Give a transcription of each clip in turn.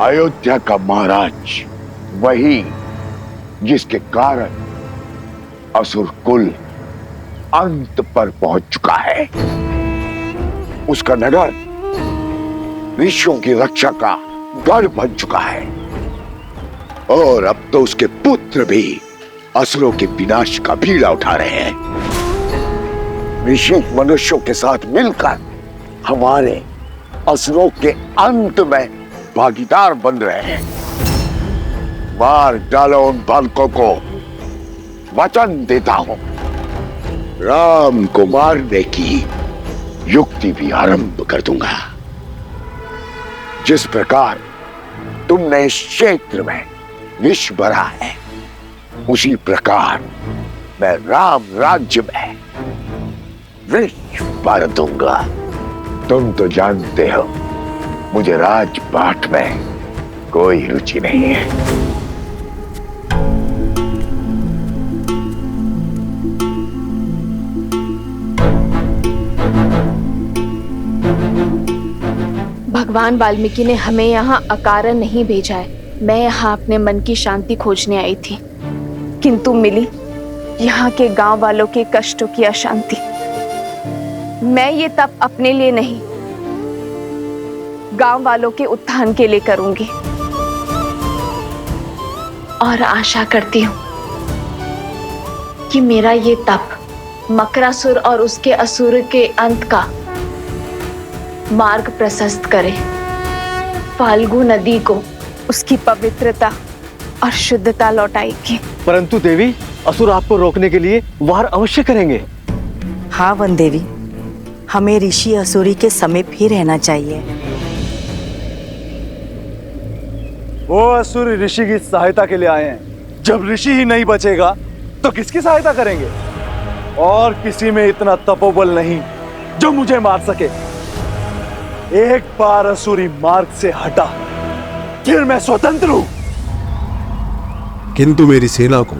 अयोध्या का महाराज वही जिसके कारण असुर कुल अंत पर पहुंच चुका है। उसका नगर ऋषियों की रक्षा का गढ़ बन चुका है और अब तो उसके पुत्र भी असुरों के विनाश का बीड़ा उठा रहे हैं। ऋषि मनुष्यों के साथ मिलकर हमारे असुरों के अंत में भागीदार बन रहे हैं। मार डालो उन बालकों को। वचन देता हूं, राम को मारने की युक्ति भी आरंभ कर दूंगा। जिस प्रकार तुमने इस क्षेत्र में विष भरा है, उसी प्रकार मैं राम राज्य में विष भर दूंगा। तुम तो जानते हो मुझे राजपाट में कोई रुचि नहीं है। भगवान वाल्मीकि ने हमें यहाँ अकारण नहीं भेजा है। मैं यहाँ अपने मन की शांति खोजने आई थी, किंतु मिली यहाँ के गांव वालों के कष्टों की अशांति। मैं ये तप अपने लिए नहीं, गांव वालों के उत्थान के लिए करूंगी और आशा करती हूँ कि मेरा ये तप मकरासुर और उसके असुर के अंत का मार्ग प्रशस्त करे, फाल्गु नदी को उसकी पवित्रता और शुद्धता लौटाएगी। परंतु देवी, असुर आपको रोकने के लिए वार अवश्य करेंगे। हाँ वन देवी, हमें ऋषि असुरी के समीप ही रहना चाहिए। वो असुर ऋषि की सहायता के लिए आए हैं। जब ऋषि ही नहीं बचेगा तो किसकी सहायता करेंगे? और किसी में इतना तपोबल नहीं जो मुझे मार सके। एक बार असुरी मार्ग से हटा, फिर मैं स्वतंत्र हूं। किंतु मेरी सेना को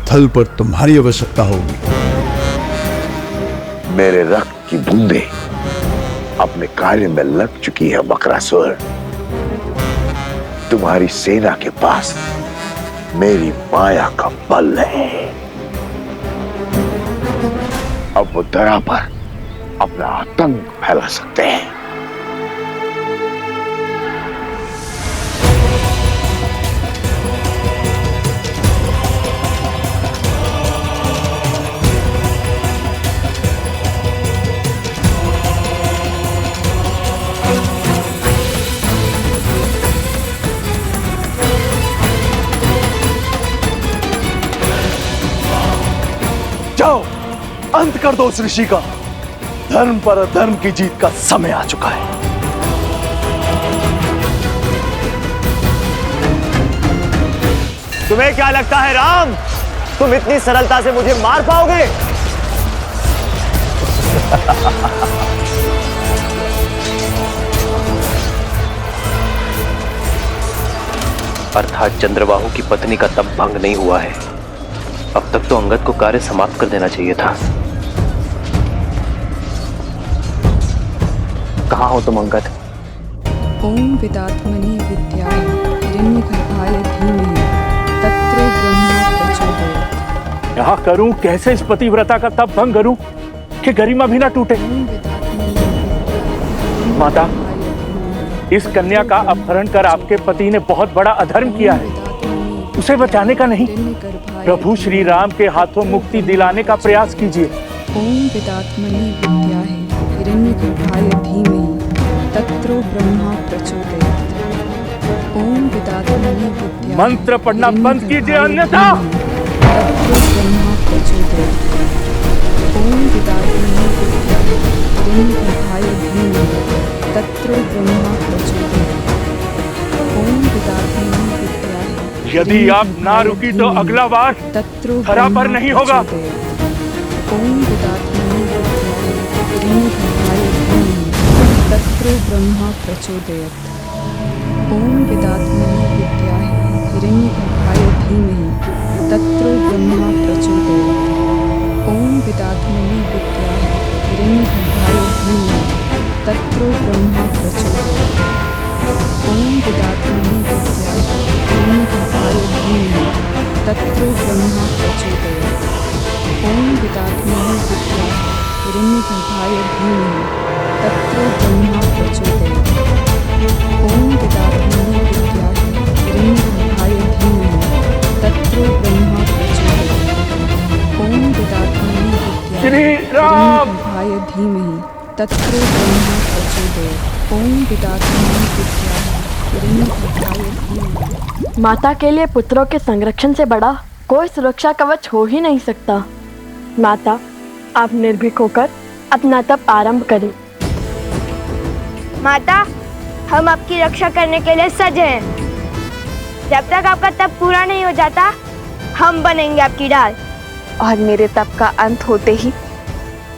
थल पर तुम्हारी आवश्यकता होगी। मेरे रक्त की बूंदें अपने कार्य में लग चुकी है मकरासुर। तुम्हारी सेना के पास मेरी माया का बल है। अब वो धरा पर अपना आतंक फैला सकते हैं। जाओ, अंत कर दो उस ऋषि का। धर्म पर अधर्म की जीत का समय आ चुका है। तुम्हें क्या लगता है राम, तुम इतनी सरलता से मुझे मार पाओगे? अर्थात चंद्रबाहु की पत्नी का तप भंग नहीं हुआ है। अब तक तो अंगद को कार्य समाप्त कर देना चाहिए था। कहाँ हो तुम अंगद? ओम विदात्मनि विद्याय हिरण्यगर्भाय धीमहि तत्रो ब्रह्मा प्रचोदयात्। यहाँ करूं कैसे इस पतिव्रता का तप भंग करूं कि गरिमा भी ना टूटे? माता, इस कन्या का अपहरण कर आपके पति ने बहुत बड़ा अधर्म किया है। उसे बचाने का नहीं, प्रभु श्री राम के हाथों मुक्ति दिलाने का प्रयास कीजिए। ओम विदात्मनि विद्याय हिरण्यगर्भाय धीमहि तत्रो ब्रह्मा प्रचोदयात्। ओम विदात्मनि विद्याय मंत्र पढ़ना बंद कीजिए, अन्यथा तत्रो ब्रह्मा प्रचोदयात्। ओम विदात्मनि विद्याय हिरण्यगर्भाय धीमहि तत्रो ब्रह्मा प्रचोदयात्। ओम विदात्मनि यदि आप ना रुकी तो अगला बार धरा पर नहीं होगा। ओम विदात्मनि विद्याय हिरण्यगर्भाय धीमहि तत्रो ब्रह्मा प्रचोदयात्। ओम विदात्मनि विद्याय हिरण्यगर्भाय धीमहि तत्रो ब्रह्मा प्रचोदयात्। ओम विदात्मनि विद्याय हिरण्यगर्भाय धीमहि तत्रो ब्रह्मा प्रचोदयात्। ॐ विदात्मनि विद्याय हिरण्यगर्भाय धीमहि तत्रो ब्रह्मा प्रचोदयात् ॐ विदात्मनि विद्याय हिरण्यगर्भाय धीमहि तत्रो ब्रह्मा प्रचोदयात् ॐ विदात्मनि विद्याय हिरण्यगर्भाय धीमहि तत्रो ब्रह्मा प्रचोदयात् ॐ विदात्मनि विद्याय हिरण्यगर्भाय धीमहि तत्रो ब्रह्मा प्रचोदयात् ॐ विदात्मनि विद्याय हिरण्यगर्भाय धीमहि। माता के लिए पुत्रों के संरक्षण से बड़ा कोई सुरक्षा कवच हो ही नहीं सकता। माता, आप निर्भीक होकर अपना तप आरंभ करें। माता, हम आपकी रक्षा करने के लिए सज हैं। जब तक आपका तप पूरा नहीं हो जाता, हम बनेंगे आपकी ढाल। और मेरे तप का अंत होते ही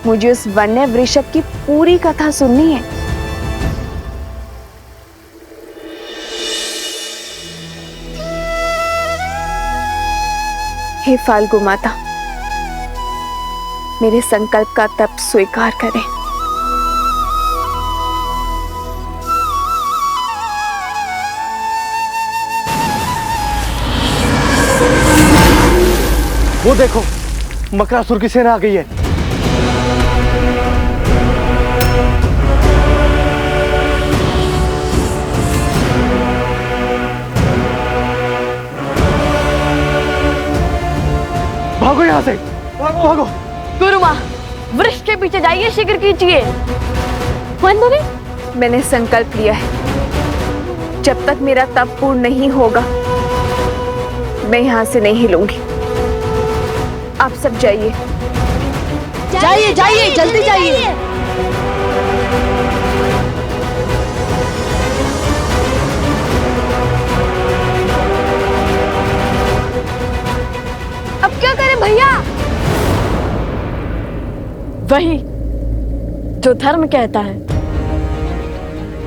मुझे उस वन्य वृषभ की पूरी कथा सुननी है। हे फाल्गु माता, मेरे संकल्प का तप स्वीकार करें। वो देखो, मकरासुर की सेना आ गई है। भागो यहाँ से, भागो भागो। गुरु माँ, वृक्ष के पीछे जाइए, शीघ्र कीजिए। मंदरी, मैंने संकल्प लिया है, जब तक मेरा तप पूर्ण नहीं होगा मैं यहाँ से नहीं हिलूंगी। आप सब जाइए। जाइए जाइए, जल्दी जाइए। अब क्या करें भैया? वही जो धर्म कहता है।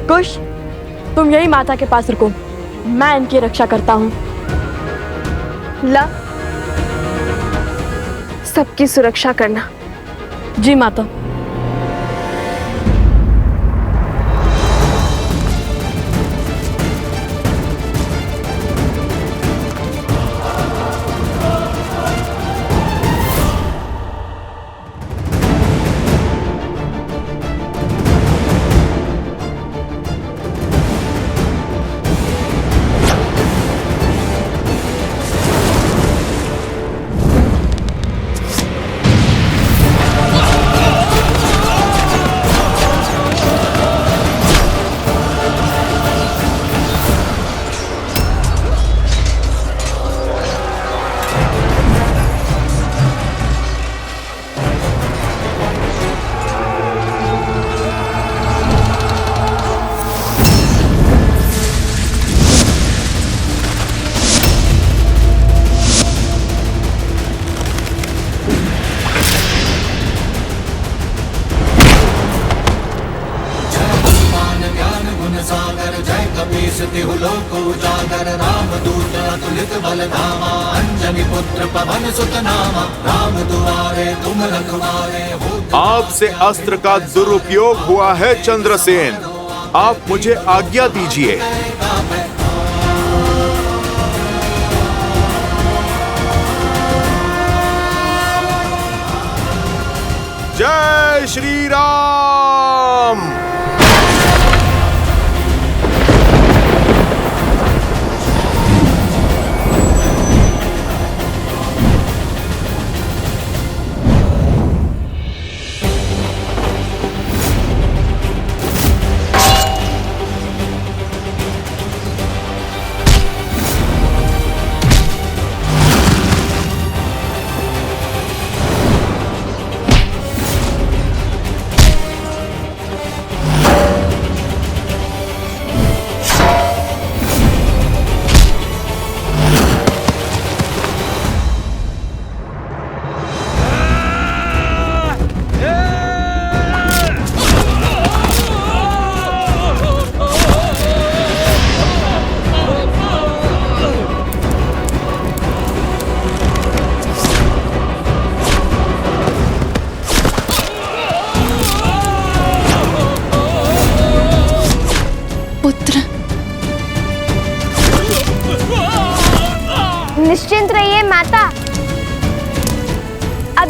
कुश, तुम यही माता के पास रुको, मैं इनकी रक्षा करता हूँ। ला, सबकी सुरक्षा करना। जी माता। आपसे अस्त्र का दुरुपयोग हुआ है चंद्रसेन, आप मुझे आज्ञा दीजिए। जय श्री राम।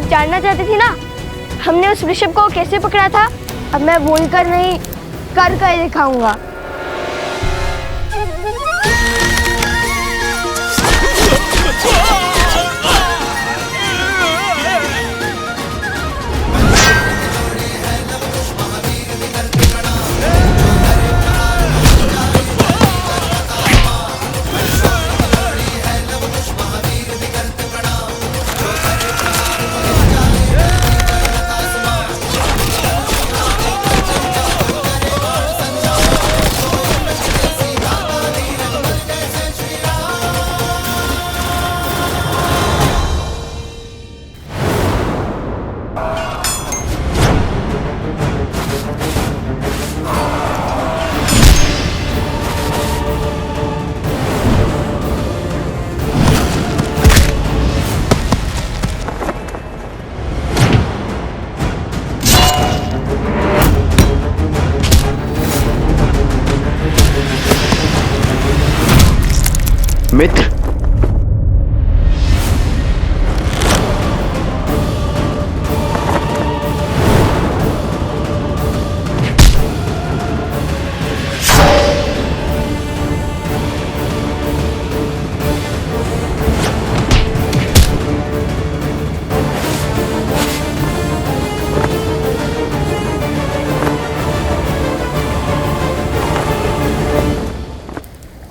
जानना चाहती थी ना, हमने उस ऋषभ को कैसे पकड़ा था। अब मैं बोलकर नहीं, कर दिखाऊंगा। मित्र,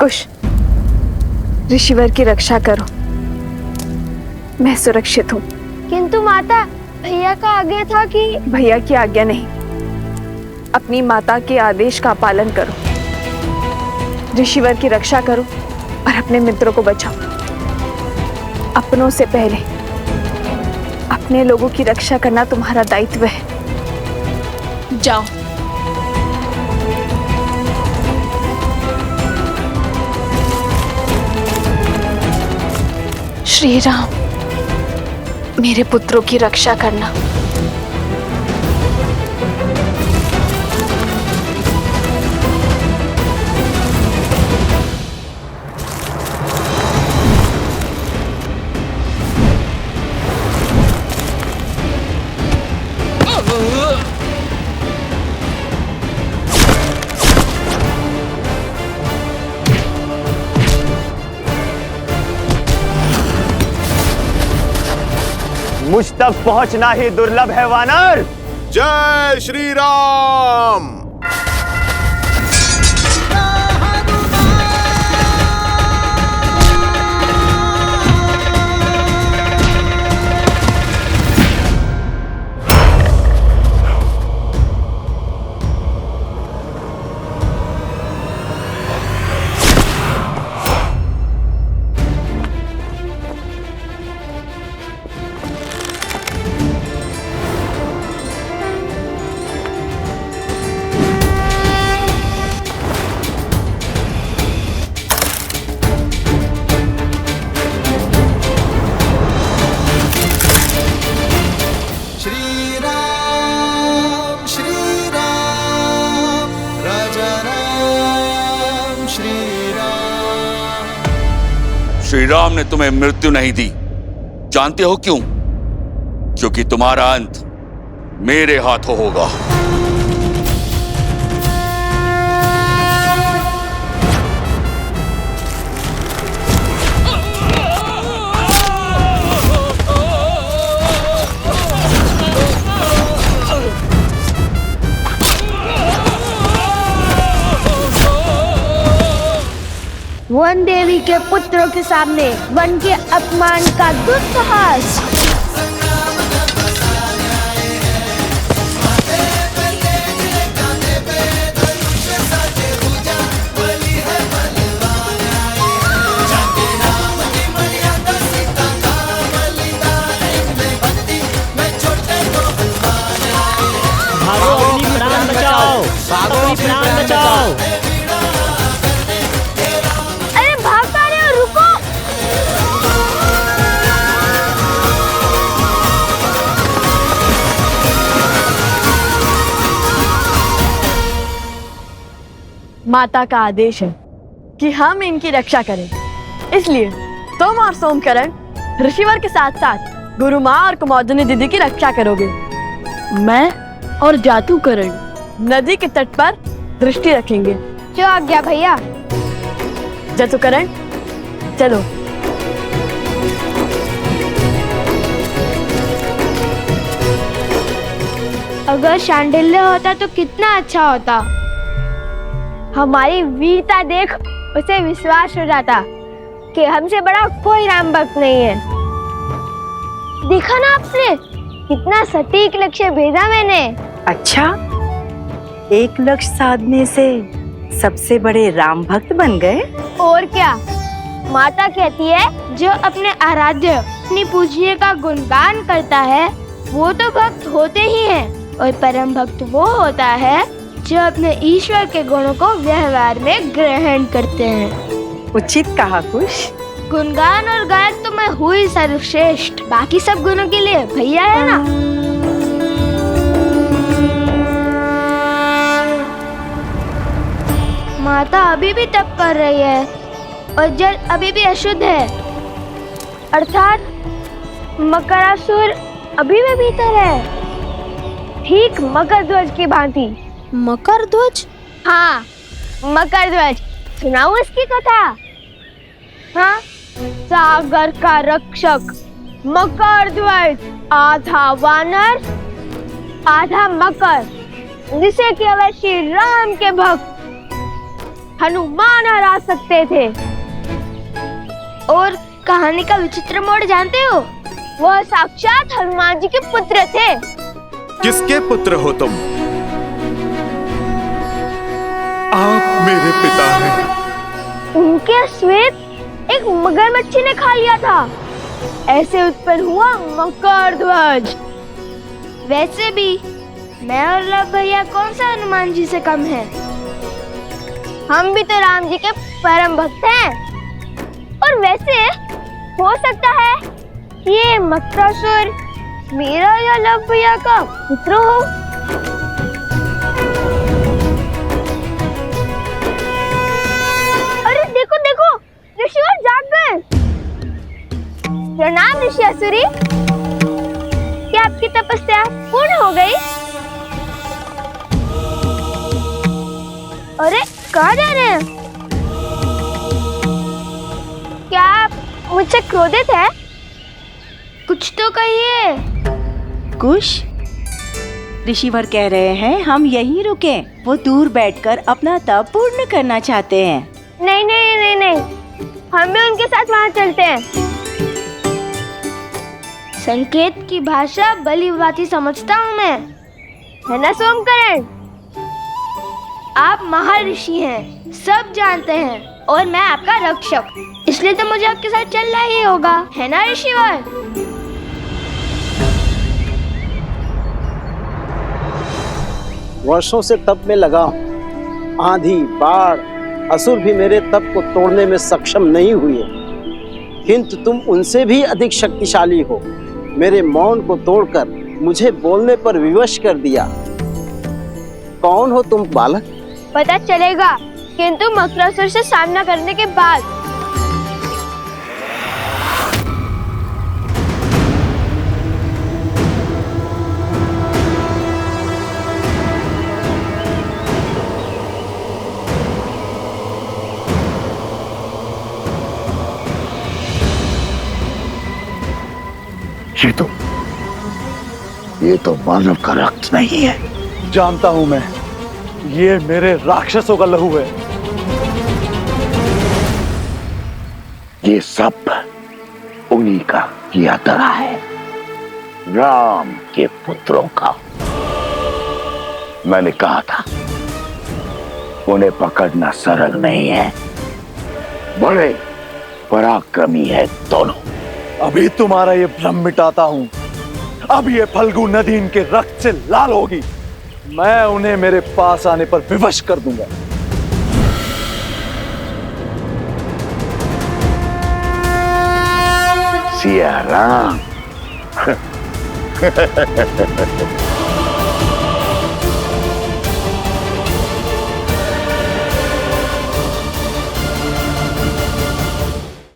कुश, ऋषिवर की रक्षा करो, मैं सुरक्षित हूँ। किंतु माता, भैया का आज्ञा था कि। भैया की आज्ञा नहीं, अपनी माता के आदेश का पालन करो। ऋषिवर की रक्षा करो और अपने मित्रों को बचाओ। अपनों से पहले अपने लोगों की रक्षा करना तुम्हारा दायित्व है। जाओ। श्री राम, मेरे पुत्रों की रक्षा करना। मुझ तक पहुंचना ही दुर्लभ है वानर। जय श्री राम। श्री राम ने तुम्हें मृत्यु नहीं दी। जानते हो क्यों? क्योंकि तुम्हारा अंत मेरे हाथों होगा। वन देवी के पुत्रों के सामने वन के अपमान का दुस्साहस। भागो, अपनी प्राण बचाओ, भागो, अपनी प्राण बचाओ। माता का आदेश है कि हम इनकी रक्षा करें, इसलिए तुम और सोमकरण ऋषिवर के साथ साथ गुरु माँ और कुमोदिनी दीदी की रक्षा करोगे। मैं और जादूकरण नदी के तट पर दृष्टि रखेंगे। जो आज्ञा भैया। जादूकरण चलो। अगर शांडिल्य होता तो कितना अच्छा होता। हमारी वीरता देख उसे विश्वास हो जाता कि हमसे बड़ा कोई राम भक्त नहीं है। देखा ना आपने कितना सटीक लक्ष्य भेजा मैंने। अच्छा, एक लक्ष्य साधने से सबसे बड़े राम भक्त बन गए। और क्या, माता कहती है जो अपने आराध्य अपनी पूजनीय का गुणगान करता है वो तो भक्त होते ही हैं, और परम भक्त वो होता है जो अपने ईश्वर के गुणों को व्यवहार में ग्रहण करते हैं। उचित कहा कुश। गुणगान और गायक तो मैं हुई सर्वश्रेष्ठ, बाकी सब गुणों के लिए भैया है ना। माता अभी भी तप कर रही है और जल अभी भी अशुद्ध है, अर्थात मकरासुर अभी भी भीतर है, ठीक मकर ध्वज की भांति। मकर ध्वज? हाँ, मकर ध्वज। सुनाऊं इसकी कथा? हाँ, सागर का रक्षक मकर ध्वज, आधा वानर आधा मकर, जिसे केवल श्री राम के भक्त हनुमान हरा सकते थे। और कहानी का विचित्र मोड़ जानते हो? वह साक्षात हनुमान जी के पुत्र थे। किसके पुत्र हो तुम? आप मेरे पिता हैं। उनके श्वेत एक मगरमच्छी ने खा लिया था, ऐसे उत्पन्न हुआ मकर ध्वज। वैसे भी मैं और लव भैया कौन सा हनुमान जी से कम है? हम भी तो राम जी के परम भक्त हैं। और वैसे हो सकता है कि ये मकरासुर मेरा या लव भैया का पुत्र हो। अरे देखो देखो, ऋषिवर जाग गए। प्रणाम ऋषि असुरी, क्या आपकी तपस्या पूर्ण हो गई? अरे कहाँ जा रहे हैं? क्या आप मुझसे क्रोधित है? कुछ तो कहिए। कुश, ऋषिवर कह रहे हैं हम यहीं रुकें, वो दूर बैठकर अपना तप पूर्ण करना चाहते हैं। नहीं नहीं नहीं नहीं, हम भी उनके साथ वहाँ चलते हैं। संकेत की भाषा भली भांति समझता हूँ मैं, है ना सोमकरण? आप महर्षि हैं, सब जानते हैं, और मैं आपका रक्षक, इसलिए तो मुझे आपके साथ चलना ही होगा, है ना ऋषिवर? वर्षों से तप में लगा हूं। आंधी, बाढ़, असुर भी मेरे तप को तोड़ने में सक्षम नहीं हुए, किंतु तुम उनसे भी अधिक शक्तिशाली हो। मेरे मौन को तोड़कर मुझे बोलने पर विवश कर दिया। कौन हो तुम बालक? पता चलेगा, किंतु मकरासुर से सामना करने के बाद। ये तो मानव का रक्त नहीं है। जानता हूं मैं, ये मेरे राक्षसों का लहू है। ये सब उन्हीं का किया धरा है, राम के पुत्रों का। मैंने कहा था उन्हें पकड़ना सरल नहीं है, बड़े पराक्रमी है दोनों। अभी तुम्हारा ये भ्रम मिटाता हूं। अब ये फल्गु नदी इनके रक्त से लाल होगी। मैं उन्हें मेरे पास आने पर विवश कर दूंगा। सिया राम।